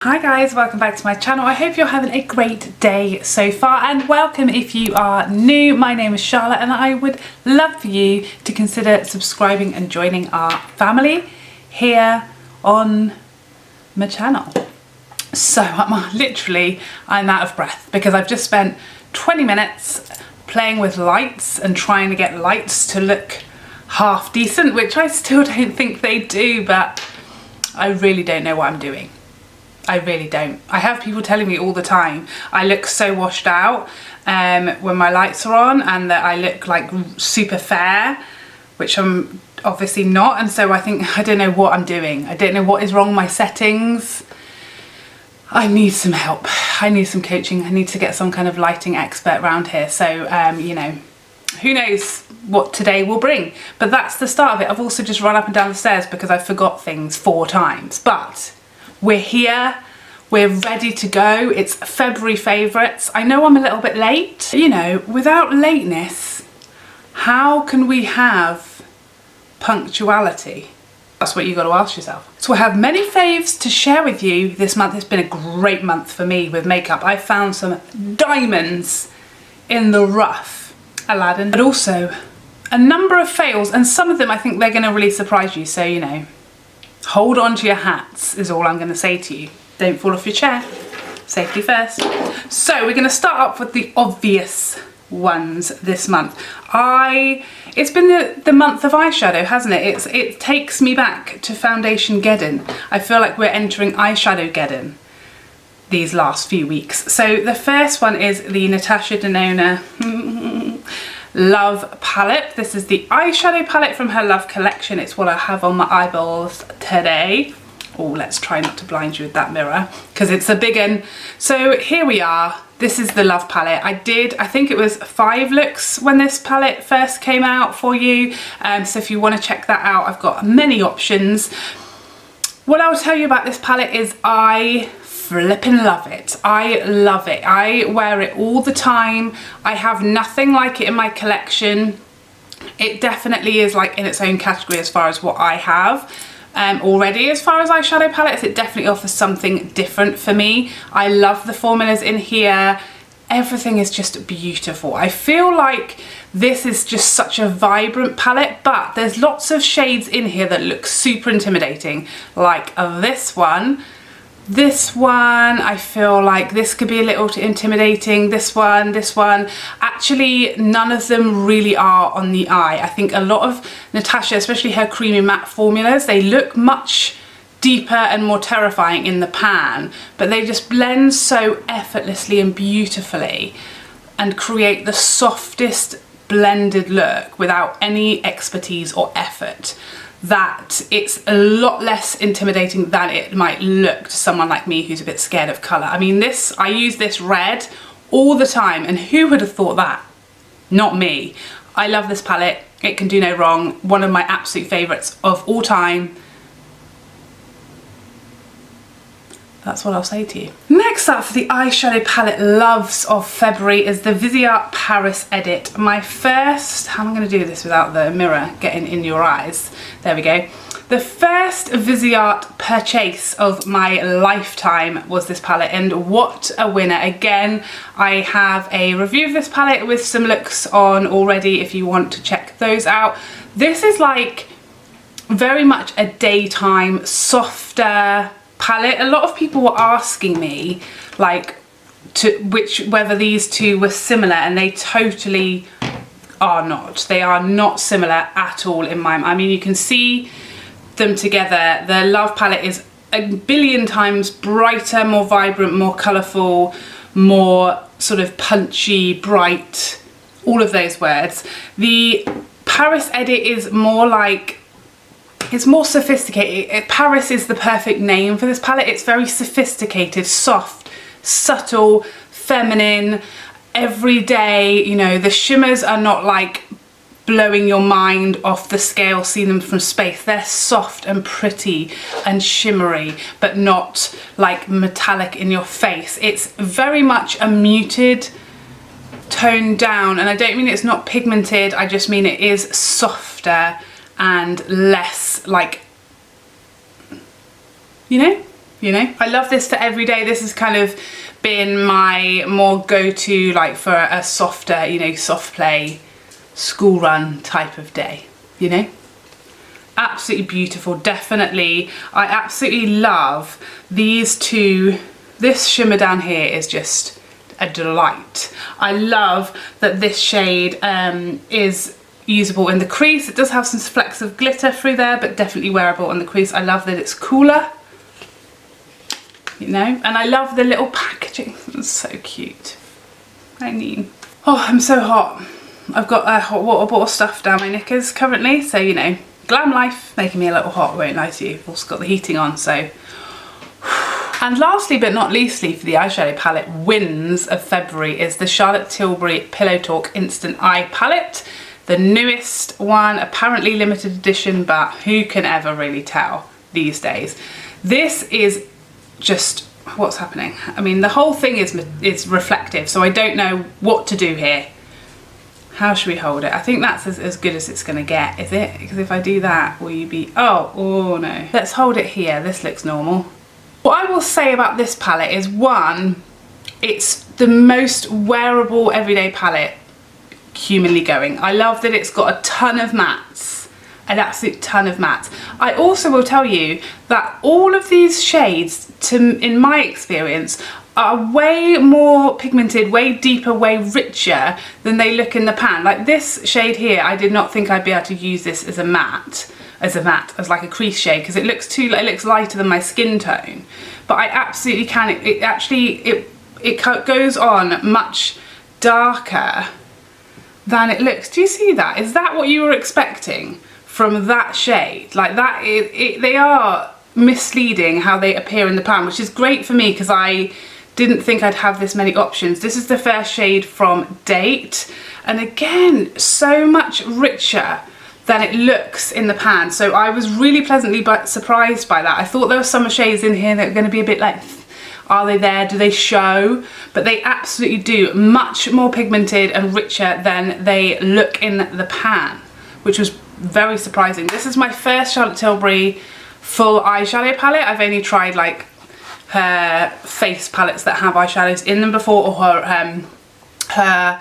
Hi guys, welcome back to my channel. I hope you're having a great day so far, and welcome if you are new. My name is Charlotte and I would love for you to consider subscribing and joining our family here on my channel. So I'm out of breath because I've just spent 20 minutes playing with lights and trying to get lights to look half decent, which I still don't think they do, but I really don't know what I'm doing. I really don't. I have people telling me all the time I look so washed out when my lights are on, and that I look like super fair, which I'm obviously not, and so I don't know what I'm doing. I don't know what is wrong with my settings. I need some help. I need some coaching. I need to get some kind of lighting expert around here. So, you know, who knows what today will bring. But that's the start of it. I've also just run up and down the stairs because I forgot things 4 times. But we're here, we're ready to go. It's February favourites. I know I'm a little bit late. You know, without lateness, how can we have punctuality? That's what you got to ask yourself. So I have many faves to share with you this month. It's been a great month for me with makeup. I found some diamonds in the rough, Aladdin, but also a number of fails, and some of them I think they're going to really surprise you. So, you know, hold on to your hats is all I'm going to say to you. Don't fall off your chair. Safety first. So we're going to start off with the obvious ones this month. It's been the month of eyeshadow, hasn't it? It takes me back to foundation Geddon. I feel like we're entering eyeshadow Geddon these last few weeks. So the first one is the Natasha Denona Love palette. This is the eyeshadow palette from her Love collection. It's what I have on my eyeballs today. Oh, let's try not to blind you with that mirror because it's a big one. So here we are. This is the Love palette. I think it was 5 looks when this palette first came out for you. So if you want to check that out, I've got many options. What I'll tell you about this palette is I flipping love it. I love it. I wear it all the time. I have nothing like it in my collection. It definitely is like in its own category as far as what I have already. As far as eyeshadow palettes, it definitely offers something different for me. I love the formulas in here. Everything is just beautiful. I feel like this is just such a vibrant palette, but there's lots of shades in here that look super intimidating, like this one. This one, I feel like this could be a little intimidating. This one. Actually, none of them really are on the eye. I think a lot of Natasha, especially her creamy matte formulas, they look much deeper and more terrifying in the pan, but they just blend so effortlessly and beautifully and create the softest blended look without any expertise or effort, that it's a lot less intimidating than it might look to someone like me who's a bit scared of colour. I mean, I use this red all the time, and who would have thought that? Not me. I love this palette. It can do no wrong. One of my absolute favourites of all time. That's what I'll say to you. Next up for the eyeshadow palette loves of February is the Viseart Paris Edit. My first, how am I going to do this without the mirror getting in your eyes? There we go. The first Viseart purchase of my lifetime was this palette, and what a winner. Again, I have a review of this palette with some looks on already if you want to check those out. This is like very much a daytime, softer palette. A lot of people were asking me like whether these two were similar, and they totally are not. They are not similar at all in my mind. I mean, you can see them together. The Love palette is a billion times brighter, more vibrant, more colourful, more sort of punchy, bright, all of those words. The Paris Edit is more like, it's more sophisticated. Paris is the perfect name for this palette. It's very sophisticated, soft, subtle, feminine, everyday. You know, the shimmers are not like blowing your mind off the scale, seeing them from space. They're soft and pretty and shimmery, but not like metallic in your face. It's very much a muted, toned down, and I don't mean it's not pigmented, I just mean it is softer and less like, you know, you know. I love this for every day. This has kind of been my more go-to, like for a softer, you know, soft play school run type of day, you know. Absolutely beautiful. Definitely, I absolutely love these two. This shimmer down here is just a delight. I love that this shade is usable in the crease. It does have some flecks of glitter through there, but definitely wearable on the crease. I love that it's cooler, you know, and I love the little packaging. It's so cute. I mean, oh, I'm so hot. I've got a hot water bottle stuff down my knickers currently, so you know, glam life making me a little hot, won't lie to you. I've also got the heating on, so. And lastly but not leastly for the eyeshadow palette wins of February is the Charlotte Tilbury Pillow Talk Instant Eye Palette. The newest one, apparently limited edition, but who can ever really tell these days. This is just, what's happening? I mean, the whole thing is reflective, so I don't know what to do here. How should we hold it? I think that's as good as it's gonna get, is it? Because if I do that, will you be, oh no. Let's hold it here, this looks normal. What I will say about this palette is, one, it's the most wearable everyday palette humanly going. I love that it's got a ton of mattes, an absolute ton of mattes. I also will tell you that all of these shades, in my experience, are way more pigmented, way deeper, way richer than they look in the pan. Like this shade here, I did not think I'd be able to use this as a matte, as like a crease shade, because it looks lighter than my skin tone. But I absolutely can. It goes on much darker than it looks. Do you see that? Is that what you were expecting from that shade? Like that, they are misleading how they appear in the pan, which is great for me because I didn't think I'd have this many options. This is the first shade from Date, and again, so much richer than it looks in the pan. So I was really pleasantly surprised by that. I thought there were some shades in here that are going to be a bit like, are they there? Do they show? But they absolutely do. Much more pigmented and richer than they look in the pan, which was very surprising. This is my first Charlotte Tilbury full eyeshadow palette. I've only tried like her face palettes that have eyeshadows in them before, or her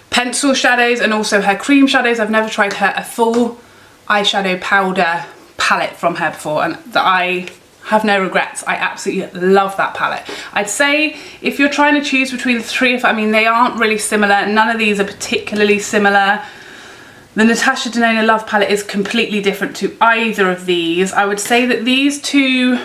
pencil shadows and also her cream shadows. I've never tried a full eyeshadow powder palette from her before, and I have no regrets. I absolutely love that palette. I'd say if you're trying to choose between the three of, I mean, they aren't really similar. None of these are particularly similar. The Natasha Denona Love palette is completely different to either of these. I would say that these two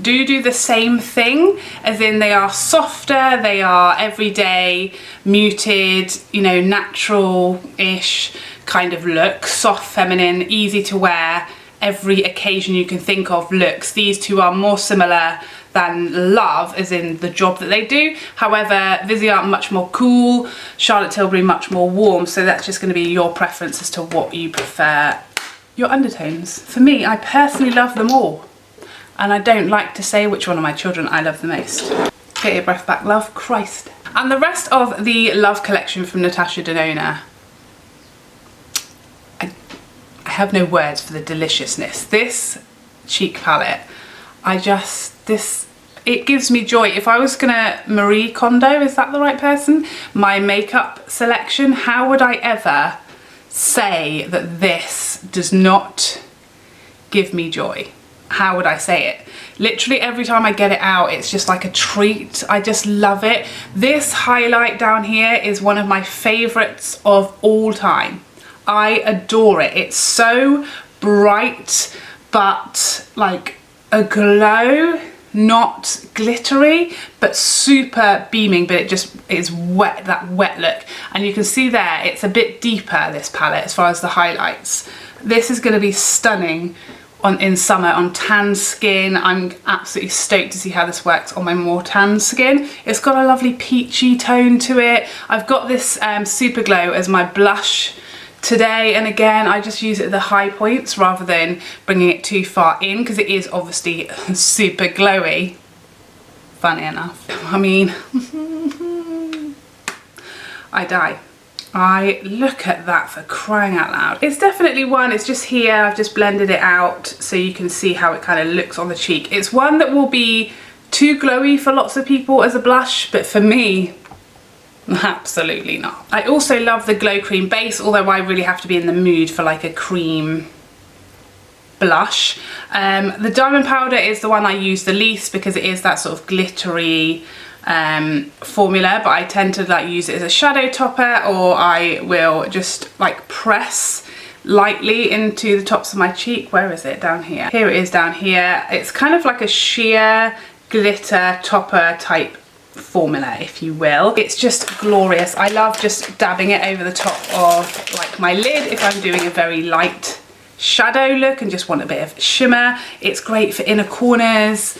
do the same thing, as in they are softer, they are everyday, muted, you know, natural-ish kind of look, soft, feminine, easy to wear, every occasion you can think of looks. These two are more similar than Love, as in the job that they do. However, Viseart much more cool, Charlotte Tilbury much more warm, so that's just going to be your preference as to what you prefer. Your undertones. For me, I personally love them all. And I don't like to say which one of my children I love the most. Get your breath back, love. Christ. And the rest of the Love collection from Natasha Denona, I have no words for the deliciousness. This cheek palette, it gives me joy. If I was gonna Marie Kondo, is that the right person? My makeup selection, how would I ever say that this does not give me joy? How would I say it? Literally every time I get it out, it's just like a treat. I just love it. This highlight down here is one of my favorites of all time. I adore it. It's so bright, but like a glow, not glittery, but super beaming, but it just is wet, that wet look. And you can see there, it's a bit deeper, this palette, as far as the highlights. This is gonna be stunning in summer on tan skin. I'm absolutely stoked to see how this works on my more tan skin. It's got a lovely peachy tone to it. I've got this Super Glow as my blush today, and again I just use it at the high points rather than bringing it too far in, because it is obviously super glowy, funny enough. I mean, I die. I look at that, for crying out loud. It's definitely one, it's just here, I've just blended it out so you can see how it kind of looks on the cheek. It's one that will be too glowy for lots of people as a blush, but for me, absolutely not. I also love the Glow Cream base, although I really have to be in the mood for like a cream blush. The diamond powder is the one I use the least because it is that sort of glittery formula, but I tend to like use it as a shadow topper, or I will just like press lightly into the tops of my cheek. Where is it? Down here. Here it is, down here. It's kind of like a sheer glitter topper type formula, if you will. It's just glorious. I love just dabbing it over the top of like my lid if I'm doing a very light shadow look and just want a bit of shimmer. It's great for inner corners,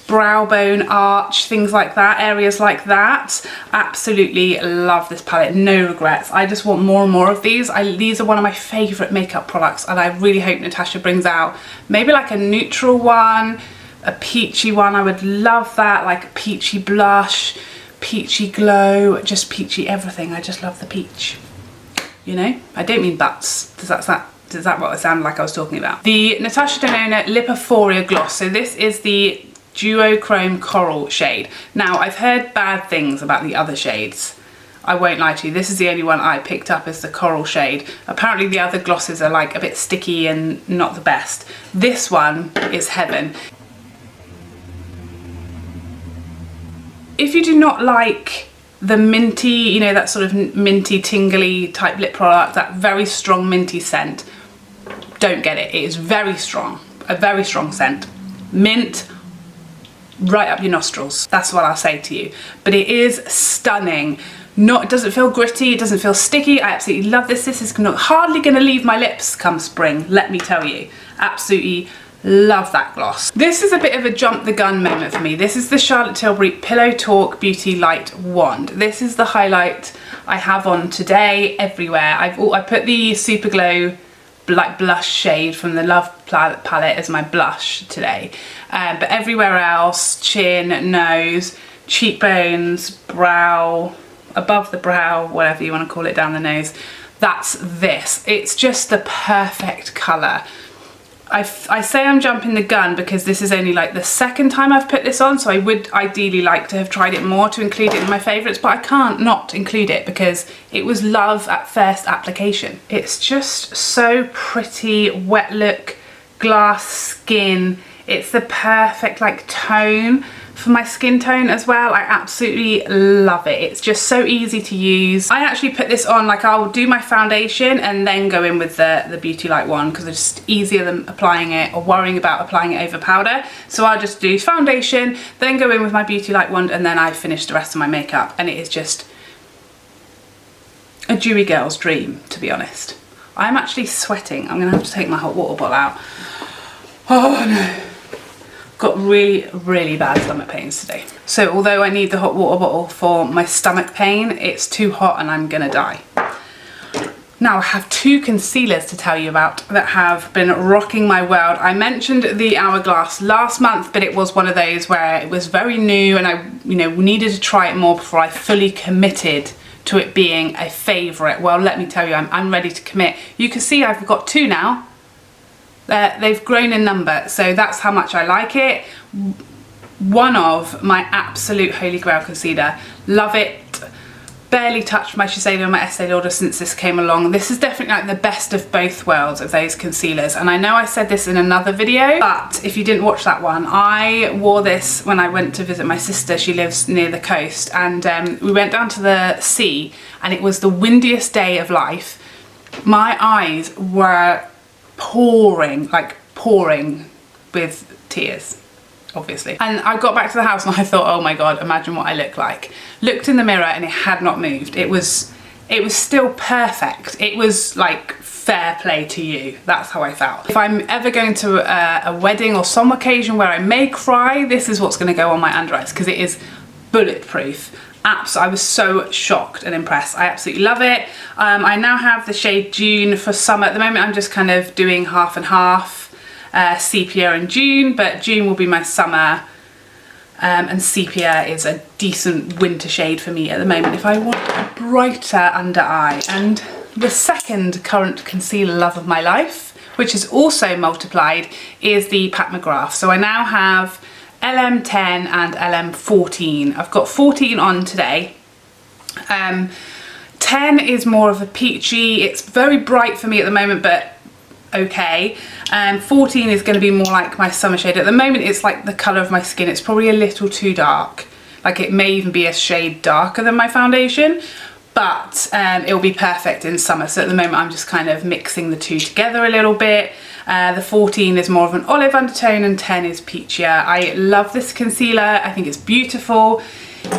brow bone arch, things like that, areas like that. Absolutely love this palette, no regrets. I just want more and more of these. These are one of my favourite makeup products, and I really hope Natasha brings out maybe like a neutral one, a peachy one. I would love that, like a peachy blush, peachy glow, just peachy everything. I just love the peach, you know? I don't mean butts. Does that what it sounded like I was talking about? The Natasha Denona Lip-oh-phoria gloss. So this is the Duochrome Coral shade. Now, I've heard bad things about the other shades. I won't lie to you, this is the only one I picked up as the coral shade. Apparently the other glosses are like a bit sticky and not the best. This one is heaven. If you do not like the minty, you know, that sort of minty, tingly type lip product, that very strong minty scent, don't get it. It is very strong, a very strong scent. Mint, right up your nostrils. That's what I'll say to you. But it is stunning. It doesn't feel gritty, it doesn't feel sticky. I absolutely love this. This is hardly gonna leave my lips come spring, let me tell you. Absolutely love that gloss. This is a bit of a jump the gun moment for me. This is the Charlotte Tilbury Pillow Talk Beauty Light Wand. This is the highlight I have on today everywhere. I put the Super Glow like blush shade from the Love palette as my blush today. But everywhere else, chin, nose, cheekbones, brow, above the brow, whatever you want to call it, down the nose, that's this. It's just the perfect colour. I say I'm jumping the gun because this is only like the second time I've put this on, so I would ideally like to have tried it more to include it in my favourites, but I can't not include it because it was love at first application. It's just so pretty, wet look, glass skin. It's the perfect like tone for my skin tone as well. I absolutely love it. It's just so easy to use. I actually put this on, like I'll do my foundation and then go in with the Beauty Light one because it's just easier than applying it or worrying about applying it over powder. So I'll just do foundation, then go in with my Beauty Light wand, and then I finish the rest of my makeup, and it is just a dewy girl's dream, to be honest. I'm actually sweating. I'm gonna have to take my hot water bottle out. Oh no. Got really, really bad stomach pains today. So although I need the hot water bottle for my stomach pain, it's too hot and I'm gonna die. Now I have two concealers to tell you about that have been rocking my world. I mentioned the Hourglass last month, but it was one of those where it was very new and I, needed to try it more before I fully committed to it being a favourite. Well, let me tell you, I'm ready to commit. You can see I've got two now. They've grown in number, so that's how much I like it. One of my absolute holy grail concealer. Love it. Barely touched my Shiseido or my Estee Lauder since this came along. This is definitely like the best of both worlds of those concealers. And I know I said this in another video, but if you didn't watch that one, I wore this when I went to visit my sister. She lives near the coast, and we went down to the sea, and it was the windiest day of life. My eyes were pouring with tears, obviously. And I got back to the house and I thought, oh my god, imagine what I look like. Looked in the mirror and it had not moved. It was still perfect. It was like fair play to you. That's how I felt. If I'm ever going to a wedding or some occasion where I may cry, this is what's going to go on my under eyes because it is bulletproof. I was so shocked and impressed. I absolutely love it. I now have the shade Dune for summer. At the moment I'm just kind of doing half and half, Sepia and Dune, but Dune will be my summer, and Sepia is a decent winter shade for me at the moment if I want a brighter under eye. And the second current concealer love of my life, which is also multiplied, is the Pat McGrath. So I now have LM10 and LM14. I've got 14 on today. 10 is more of a peachy, it's very bright for me at the moment, but okay. 14 is going to be more like my summer shade. At the moment it's like the colour of my skin, it's probably a little too dark. Like it may even be a shade darker than my foundation, but it'll be perfect in summer. So at the moment I'm just kind of mixing the two together a little bit. The 14 is more of an olive undertone and 10 is peachier. I love this concealer, I think it's beautiful.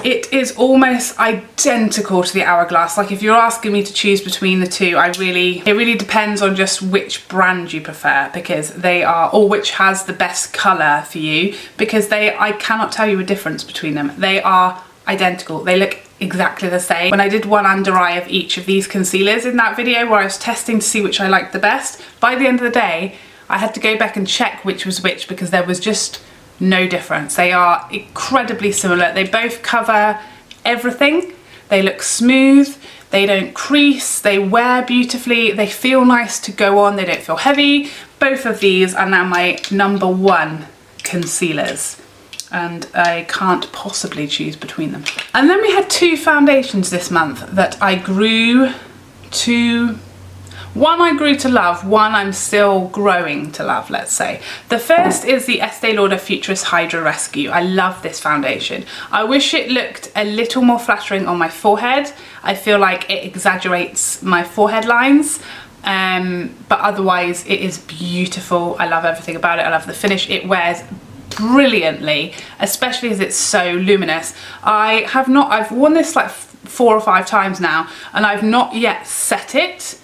It is almost identical to the Hourglass. Like if you're asking me to choose between the two, it really depends on just which brand you prefer, because they are, or which has the best colour for you, because I cannot tell you a difference between them. They are identical. They look exactly the same. When I did one under eye of each of these concealers in that video where I was testing to see which I liked the best, by the end of the day, I had to go back and check which was which because there was just no difference. They are incredibly similar. They both cover everything. They look smooth, they don't crease, they wear beautifully, they feel nice to go on, they don't feel heavy. Both of these are now my #1 concealers, and I can't possibly choose between them. And then we had 2 foundations this month that I grew to... One I grew to love, one I'm still growing to love, let's say. The first is the Estee Lauder Futurist Hydra Rescue. I love this foundation. I wish it looked a little more flattering on my forehead. I feel like it exaggerates my forehead lines, but otherwise it is beautiful. I love everything about it. I love the finish. It wears brilliantly, especially as it's so luminous. I've worn this like 4 or 5 times now, and I've not yet set it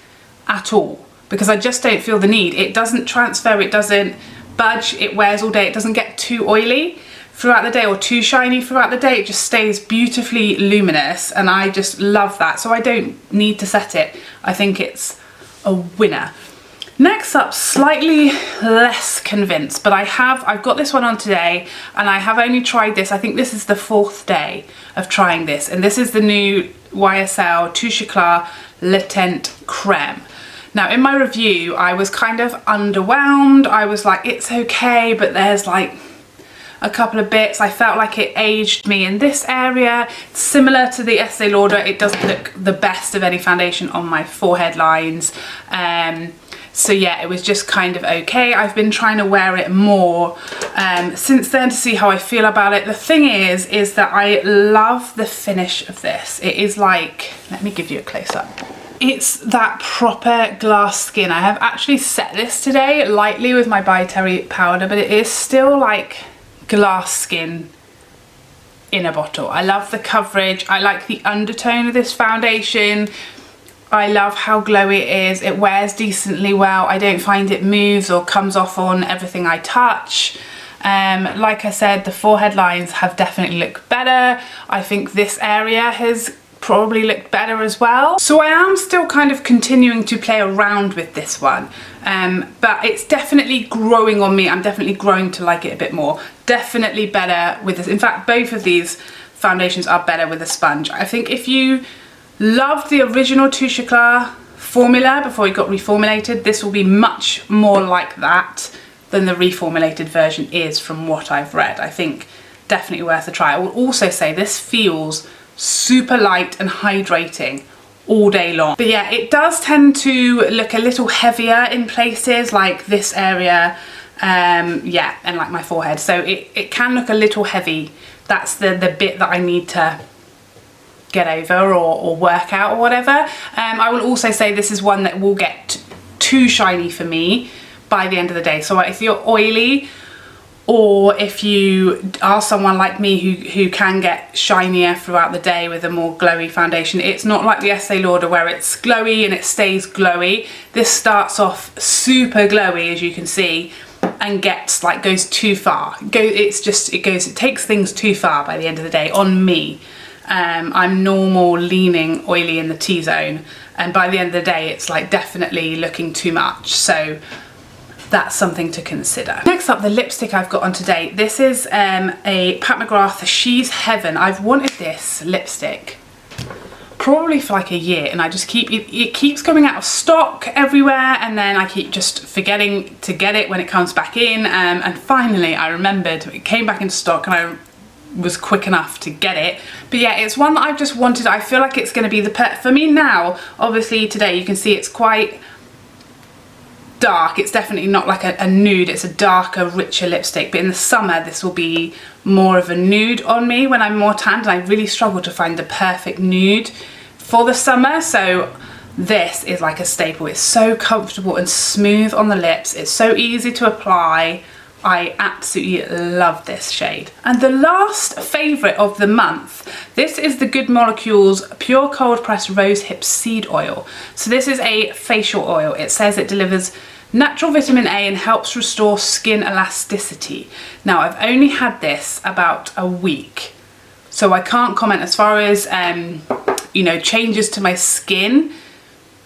at all because I just don't feel the need. It doesn't transfer, it doesn't budge, it wears all day, it doesn't get too oily throughout the day or too shiny throughout the day. It just stays beautifully luminous, and I just love that, so I don't need to set it. I think it's a winner. Next up, slightly less convinced, but I've got this one on today, and I have only tried this. I think this is the 4th day of trying this, and this is the new YSL Touche Eclat Liptint Creme. Now in my review I was kind of underwhelmed. I was like, it's okay, but there's like a couple of bits. I felt like it aged me in this area. Similar to the Estee Lauder, it doesn't look the best of any foundation on my forehead lines. So yeah, it was just kind of okay. I've been trying to wear it more since then to see how I feel about it. The thing is that I love the finish of this. It is like, let me give you a close-up. It's that proper glass skin. I have actually set this today lightly with my By Terry powder, but it is still like glass skin in a bottle. I love the coverage. I like the undertone of this foundation. I love how glowy it is. It wears decently well. I don't find it moves or comes off on everything I touch. Like I said, the forehead lines have definitely looked better. I think this area has probably looked better as well. So I am still kind of continuing to play around with this one, but it's definitely growing on me. I'm definitely growing to like it a bit more. Definitely better with this. In fact, both of these foundations are better with a sponge. I think if you loved the original Touche Eclat formula before it got reformulated, this will be much more like that than the reformulated version is from what I've read. I think definitely worth a try. I will also say this feels super light and hydrating all day long. But yeah, it does tend to look a little heavier in places like this area, yeah, and like my forehead. So it can look a little heavy. That's the bit that I need to get over or work out or whatever. I will also say this is one that will get too shiny for me by the end of the day. So if you're oily, or if you are someone like me who can get shinier throughout the day with a more glowy foundation, it's not like the Estee Lauder where it's glowy and it stays glowy. This starts off super glowy, as you can see, and gets like, goes too far. It takes things too far by the end of the day on me. I'm normal leaning oily in the T-zone, and by the end of the day it's like definitely looking too much. So that's something to consider. Next up, the lipstick I've got on today. This is a Pat McGrath She's Heaven. I've wanted this lipstick probably for like a year, and I just keep, it keeps going out of stock everywhere, and then I keep just forgetting to get it when it comes back in, and finally I remembered it came back into stock and I was quick enough to get it. But yeah, it's one that I've just wanted. I feel like it's going to be the for me now. Obviously today you can see it's quite dark. It's definitely not like a nude, it's a darker, richer lipstick, but in the summer this will be more of a nude on me when I'm more tanned, and I really struggle to find the perfect nude for the summer. So this is like a staple. It's so comfortable and smooth on the lips, it's so easy to apply. I absolutely love this shade. And the last favourite of the month, this is the Good Molecules Pure Cold Pressed Rosehip Seed Oil. So this is a facial oil. It says it delivers natural vitamin A and helps restore skin elasticity. Now I've only had this about a week, so I can't comment as far as you know, changes to my skin,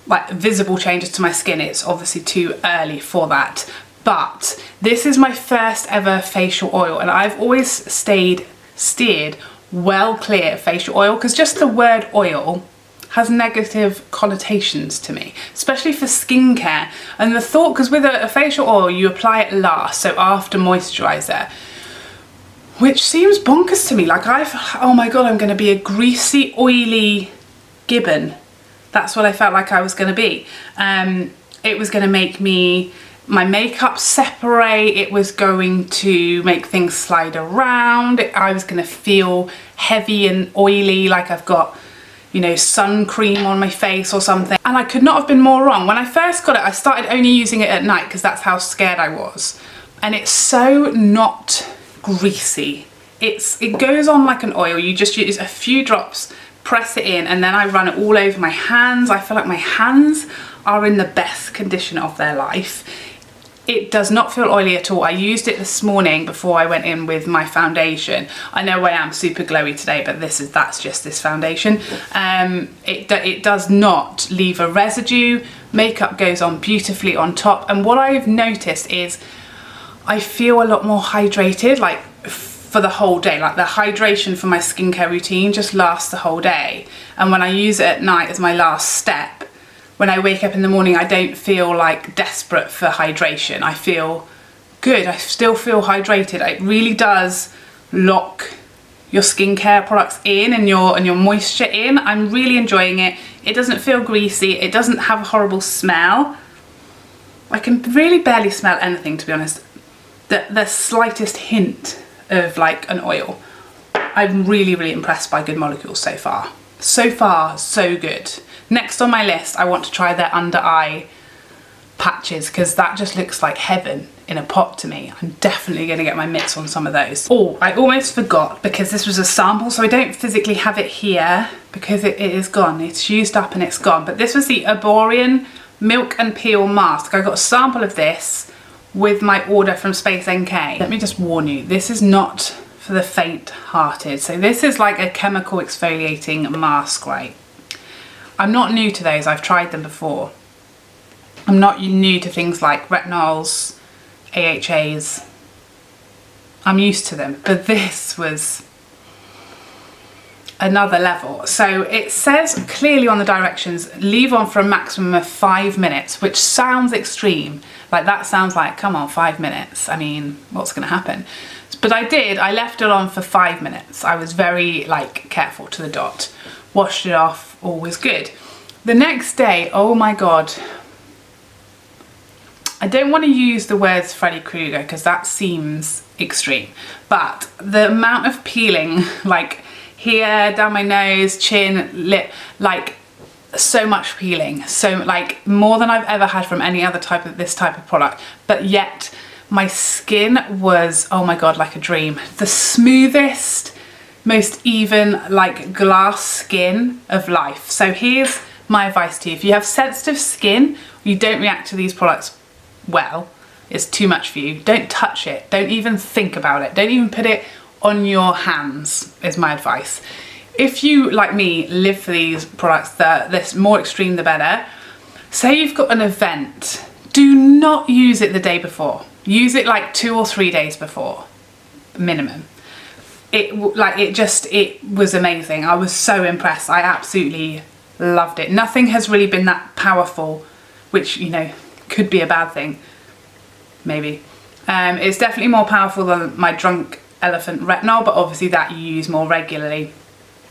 like visible changes to my skin. It's obviously too early for that. But this is my first ever facial oil, and I've always steered well clear of facial oil, because just the word oil has negative connotations to me, especially for skincare. And the thought, because with a facial oil you apply it last, so after moisturiser, which seems bonkers to me. Like oh my god, I'm going to be a greasy, oily gibbon. That's what I felt like I was going to be. It was going to make my makeup separate, it was going to make things slide around, I was going to feel heavy and oily, like I've got, you know, sun cream on my face or something. And I could not have been more wrong. When I first got it, I started only using it at night because that's how scared I was. And it's so not greasy. It goes on like an oil. You just use a few drops, press it in, and then I run it all over my hands. I feel like my hands are in the best condition of their life. It does not feel oily at all. I used it this morning before I went in with my foundation. I know I am super glowy today, but that's just this foundation. It does not leave a residue. Makeup goes on beautifully on top. And what I've noticed is I feel a lot more hydrated, like for the whole day. Like the hydration for my skincare routine just lasts the whole day. And when I use it at night as my last step, when I wake up in the morning, I don't feel like desperate for hydration. I feel good. I still feel hydrated. It really does lock your skincare products in and your moisture in. I'm really enjoying it. It doesn't feel greasy. It doesn't have a horrible smell. I can really barely smell anything, to be honest. The slightest hint of like an oil. I'm really, really impressed by Good Molecules so far. So far, so good. Next on my list, I want to try their under eye patches, because that just looks like heaven in a pot to me. I'm definitely going to get my mitts on some of those. Oh, I almost forgot, because this was a sample, so I don't physically have it here because it is gone. It's used up and it's gone. But this was the Erborian Milk and Peel Mask. I got a sample of this with my order from Space NK. Let me just warn you, this is not for the faint-hearted. So this is like a chemical exfoliating mask, right? I'm not new to those, I've tried them before. I'm not new to things like retinols, AHAs. I'm used to them, but this was another level. So it says clearly on the directions, leave on for a maximum of 5 minutes, which sounds extreme. Like that sounds like, come on, 5 minutes. I mean, what's gonna happen? But I left it on for 5 minutes. I was very like careful to the dot. Washed it off, all was good. The next day, oh my God. I don't want to use the words Freddy Krueger because that seems extreme. But the amount of peeling, like here, down my nose, chin, lip, like so much peeling. So like more than I've ever had from any other this type of product. But yet my skin was, oh my God, like a dream. The smoothest, most even like glass skin of life. So here's my advice to you. If you have sensitive skin, you don't react to these products well, it's too much for you, don't touch it. Don't even think about it. Don't even put it on your hands, is my advice. If you, like me, live for these products, the more extreme the better. Say you've got an event, do not use it the day before. Use it like 2 or 3 days before, minimum. it was amazing. I was so impressed. I absolutely loved it. Nothing has really been that powerful, which, you know, could be a bad thing, maybe. It's definitely more powerful than my Drunk Elephant Retinol, but obviously that you use more regularly.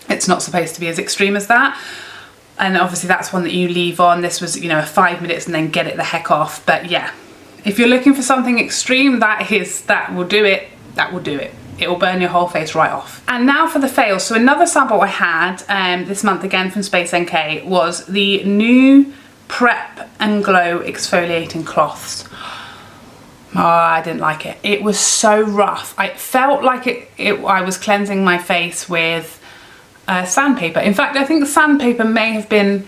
It's not supposed to be as extreme as that. And obviously that's one that you leave on. This was, you know, 5 minutes and then get it the heck off. But yeah, if you're looking for something extreme, that will do it. That will do it. It will burn your whole face right off. And now for the fails. So another sample I had this month, again from Space NK, was the new Prep and Glow exfoliating cloths. Oh, I didn't like it. It was so rough. I felt like I was cleansing my face with sandpaper. In fact, I think the sandpaper may have been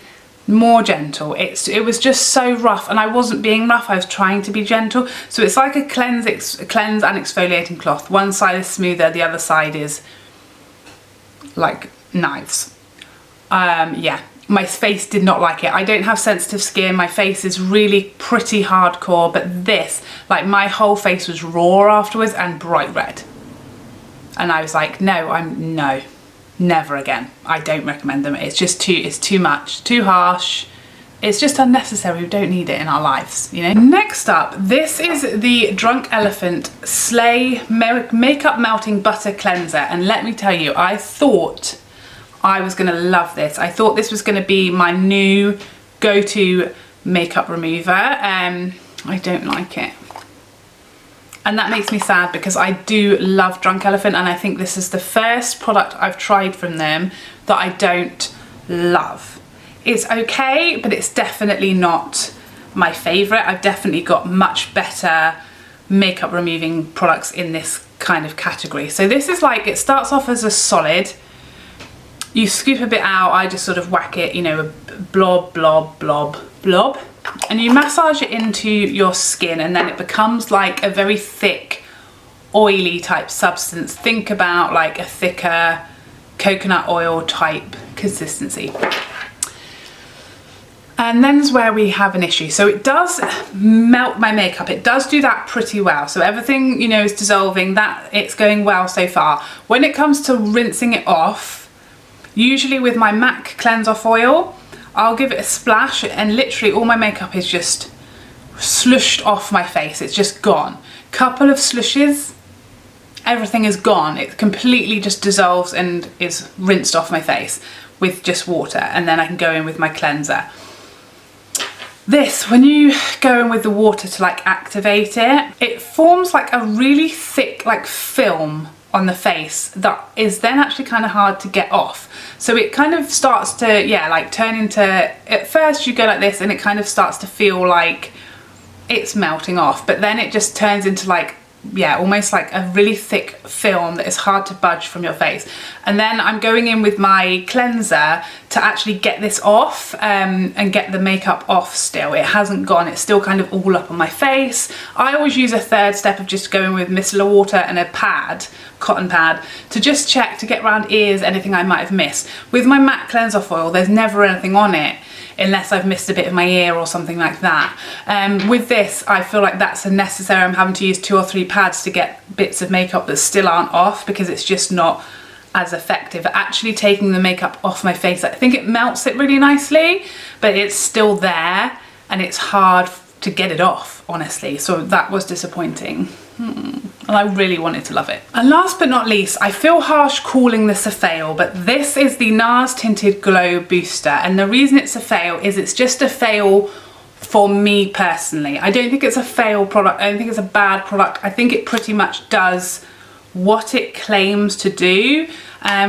more gentle. It was just so rough, and I wasn't being rough, I was trying to be gentle. So it's like a cleanse and exfoliating cloth. One side is smoother, the other side is like knives. Yeah, my face did not like it. I don't have sensitive skin, my face is really pretty hardcore, but this, like, my whole face was raw afterwards and bright red. And I was like, no, never again. I don't recommend them. It's just too much, too harsh. It's just unnecessary. We don't need it in our lives, you know. Next up, this is the Drunk Elephant Slay Makeup Melting Butter Cleanser. And let me tell you, I thought I was gonna love this. I thought this was gonna be my new go-to makeup remover. I don't like it. And that makes me sad because I do love Drunk Elephant, and I think this is the first product I've tried from them that I don't love. It's okay, but it's definitely not my favourite. I've definitely got much better makeup removing products in this kind of category. So this is like, it starts off as a solid. You scoop a bit out, I just sort of whack it, you know, blob, blob, blob, blob. And you massage it into your skin, and then it becomes like a very thick, oily type substance. Think about like a thicker coconut oil type consistency. And then's where we have an issue. So it does melt my makeup. It does do that pretty well. So everything, you know, is dissolving. That it's going well so far. When it comes to rinsing it off, usually with my MAC Cleanse Off Oil, I'll give it a splash, and literally all my makeup is just slushed off my face. It's just gone. Couple of slushes, everything is gone. It completely just dissolves and is rinsed off my face with just water, and then I can go in with my cleanser. This, when you go in with the water to like activate it, it forms like a really thick like film on the face that is then actually kind of hard to get off. So it kind of starts to, yeah, like turn into, at first you go like this and it kind of starts to feel like it's melting off, but then it just turns into like, yeah, almost like a really thick film that is hard to budge from your face. And then I'm going in with my cleanser to actually get this off and get the makeup off still. It hasn't gone, it's still kind of all up on my face. I always use a third step of just going with micellar water and a pad, cotton pad, to just check, to get around ears, anything I might have missed. With my MAC Cleanse Off Oil, there's never anything on it, unless I've missed a bit of my ear or something like that. With this, I feel like that's unnecessary. I'm having to use 2 or 3 pads to get bits of makeup that still aren't off, because it's just not as effective at actually taking the makeup off my face. I think it melts it really nicely, but it's still there and it's hard to get it off, honestly. So that was disappointing. And I really wanted to love it. And last but not least, I feel harsh calling this a fail, but this is the NARS Tinted Glow Booster. And the reason it's a fail is it's just a fail for me personally. I don't think it's a fail product. I don't think it's a bad product. I think it pretty much does what it claims to do,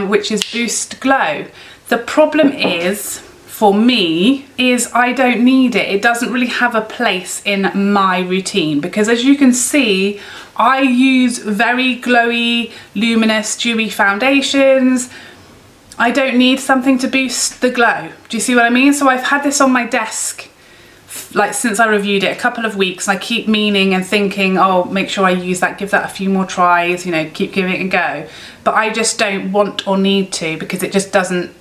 which is boost glow. The problem is, for me, is I don't need it. It doesn't really have a place in my routine, because as you can see, I use very glowy, luminous, dewy foundations. I don't need something to boost the glow. Do you see what I mean? So I've had this on my desk like since I reviewed it, a couple of weeks, and I keep meaning and thinking, oh, make sure I use that, give that a few more tries, you know, keep giving it a go. But I just don't want or need to, because it just doesn't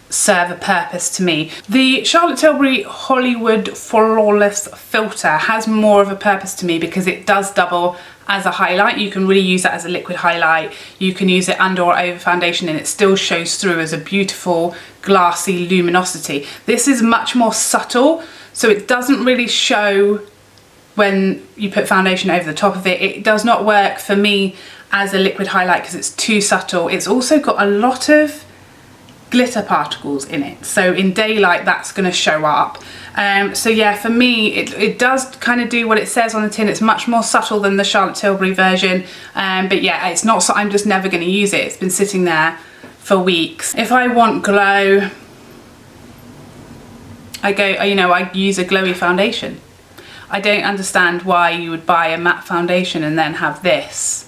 serve a purpose to me. The Charlotte Tilbury Hollywood Flawless Filter has more of a purpose to me, because it does double as a highlight. You can really use that as a liquid highlight. You can use it under or over foundation and it still shows through as a beautiful glassy luminosity. This is much more subtle, so it doesn't really show when you put foundation over the top of it. It does not work for me as a liquid highlight because it's too subtle. It's also got a lot of glitter particles in it, so in daylight that's going to show up. So yeah, for me it does kind of do what it says on the tin. It's much more subtle than the Charlotte Tilbury version, but yeah, it's not so I'm just never going to use it. It's been sitting there for weeks. If I want glow, I use a glowy foundation. I don't understand why you would buy a matte foundation and then have this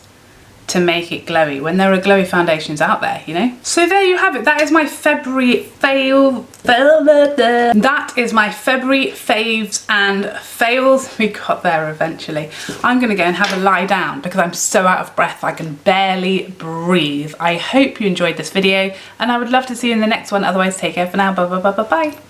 to make it glowy when there are glowy foundations out there, you know? So there you have it. That is my February that is my February faves and fails. We got there eventually. I'm gonna go and have a lie down because I'm so out of breath I can barely breathe. I hope you enjoyed this video and I would love to see you in the next one. Otherwise, take care for now. Bye bye bye bye bye.